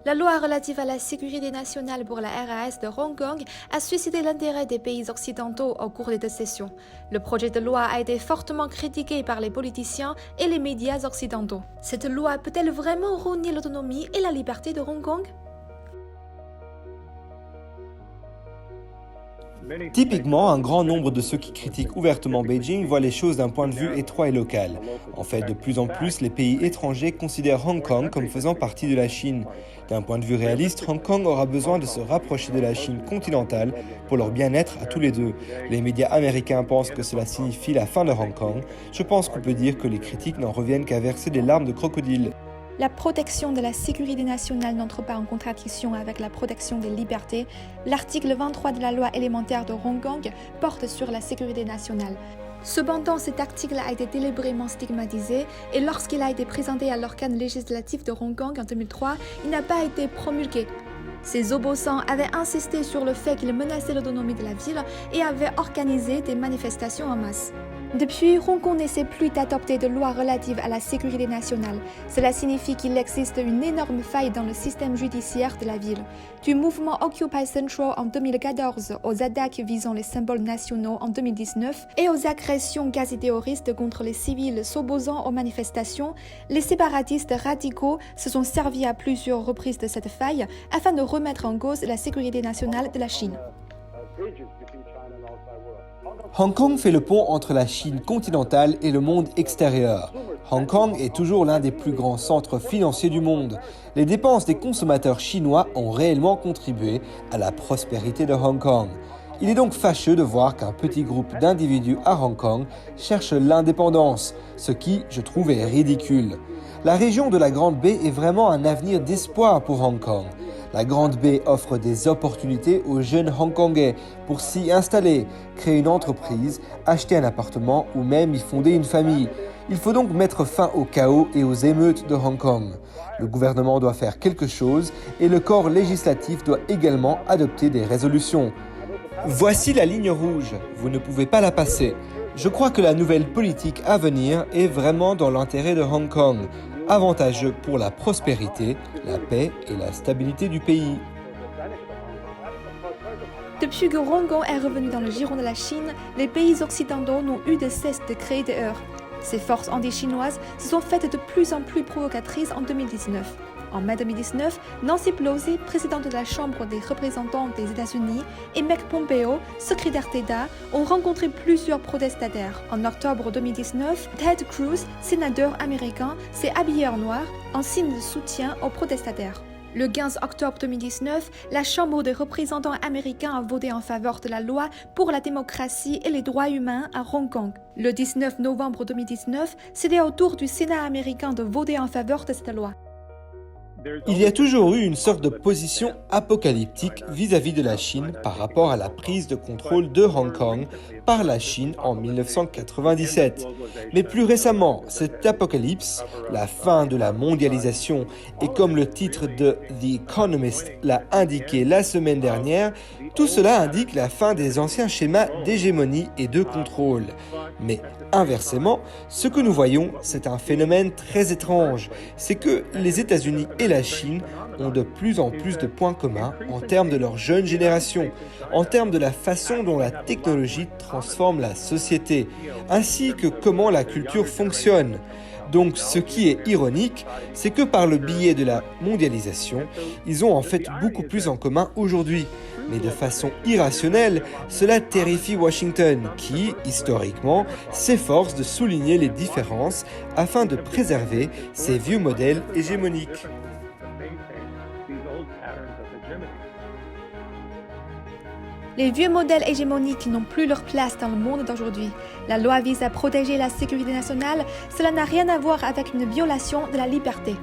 La loi relative à la sécurité nationale pour la RAS de Hong Kong a suscité l'intérêt des pays occidentaux au cours des 2 sessions. Le projet de loi a été fortement critiqué par les politiciens et les médias occidentaux. Cette loi peut-elle vraiment rogner l'autonomie et la liberté de Hong Kong ? Typiquement, un grand nombre de ceux qui critiquent ouvertement Beijing voient les choses d'un point de vue étroit et local. En fait, de plus en plus, les pays étrangers considèrent Hong Kong comme faisant partie de la Chine. D'un point de vue réaliste, Hong Kong aura besoin de se rapprocher de la Chine continentale pour leur bien-être à tous les deux. Les médias américains pensent que cela signifie la fin de Hong Kong. Je pense qu'on peut dire que les critiques n'en reviennent qu'à verser des larmes de crocodile. La protection de la sécurité nationale n'entre pas en contradiction avec la protection des libertés. L'article 23 de la loi élémentaire de Hong Kong porte sur la sécurité nationale. Cependant, cet article a été délibérément stigmatisé et lorsqu'il a été présenté à l'organe législatif de Hong Kong en 2003, il n'a pas été promulgué. Ses opposants avaient insisté sur le fait qu'il menaçait l'autonomie de la ville et avaient organisé des manifestations en masse. Depuis, Hong Kong n'essaie plus d'adopter de lois relatives à la sécurité nationale. Cela signifie qu'il existe une énorme faille dans le système judiciaire de la ville. Du mouvement Occupy Central en 2014 aux attaques visant les symboles nationaux en 2019 et aux agressions quasi-terroristes contre les civils s'opposant aux manifestations, les séparatistes radicaux se sont servis à plusieurs reprises de cette faille afin de remettre en cause la sécurité nationale de la Chine. Hong Kong fait le pont entre la Chine continentale et le monde extérieur. Hong Kong est toujours l'un des plus grands centres financiers du monde. Les dépenses des consommateurs chinois ont réellement contribué à la prospérité de Hong Kong. Il est donc fâcheux de voir qu'un petit groupe d'individus à Hong Kong cherche l'indépendance, ce qui, je trouve, est ridicule. La région de la Grande Baie est vraiment un avenir d'espoir pour Hong Kong. La Grande Baie offre des opportunités aux jeunes Hongkongais pour s'y installer, créer une entreprise, acheter un appartement ou même y fonder une famille. Il faut donc mettre fin au chaos et aux émeutes de Hong Kong. Le gouvernement doit faire quelque chose et le corps législatif doit également adopter des résolutions. Voici la ligne rouge, vous ne pouvez pas la passer. Je crois que la nouvelle politique à venir est vraiment dans l'intérêt de Hong Kong, avantageux pour la prospérité, la paix et la stabilité du pays. Depuis que Hong Kong est revenu dans le giron de la Chine, les pays occidentaux n'ont eu de cesse de créer des heurts. Ces forces anti-chinoises se sont faites de plus en plus provocatrices en 2019. En mai 2019, Nancy Pelosi, présidente de la Chambre des représentants des États-Unis, et Mike Pompeo, secrétaire d'État, ont rencontré plusieurs protestataires. En octobre 2019, Ted Cruz, sénateur américain, s'est habillé en noir en signe de soutien aux protestataires. Le 15 octobre 2019, la Chambre des représentants américains a voté en faveur de la loi pour la démocratie et les droits humains à Hong Kong. Le 19 novembre 2019, c'était au tour du Sénat américain de voter en faveur de cette loi. Il y a toujours eu une sorte de position apocalyptique vis-à-vis de la Chine par rapport à la prise de contrôle de Hong Kong par la Chine en 1997. Mais plus récemment, cet apocalypse, la fin de la mondialisation, et comme le titre de The Economist l'a indiqué la semaine dernière, tout cela indique la fin des anciens schémas d'hégémonie et de contrôle. Mais inversement, ce que nous voyons, c'est un phénomène très étrange. C'est que les États-Unis et la Chine ont de plus en plus de points communs en termes de leur jeune génération, en termes de la façon dont la technologie transforme la société, ainsi que comment la culture fonctionne. Donc ce qui est ironique, c'est que par le biais de la mondialisation, ils ont en fait beaucoup plus en commun aujourd'hui. Mais de façon irrationnelle, cela terrifie Washington qui, historiquement, s'efforce de souligner les différences afin de préserver ses vieux modèles hégémoniques. Les vieux modèles hégémoniques n'ont plus leur place dans le monde d'aujourd'hui. La loi vise à protéger la sécurité nationale, cela n'a rien à voir avec une violation de la liberté.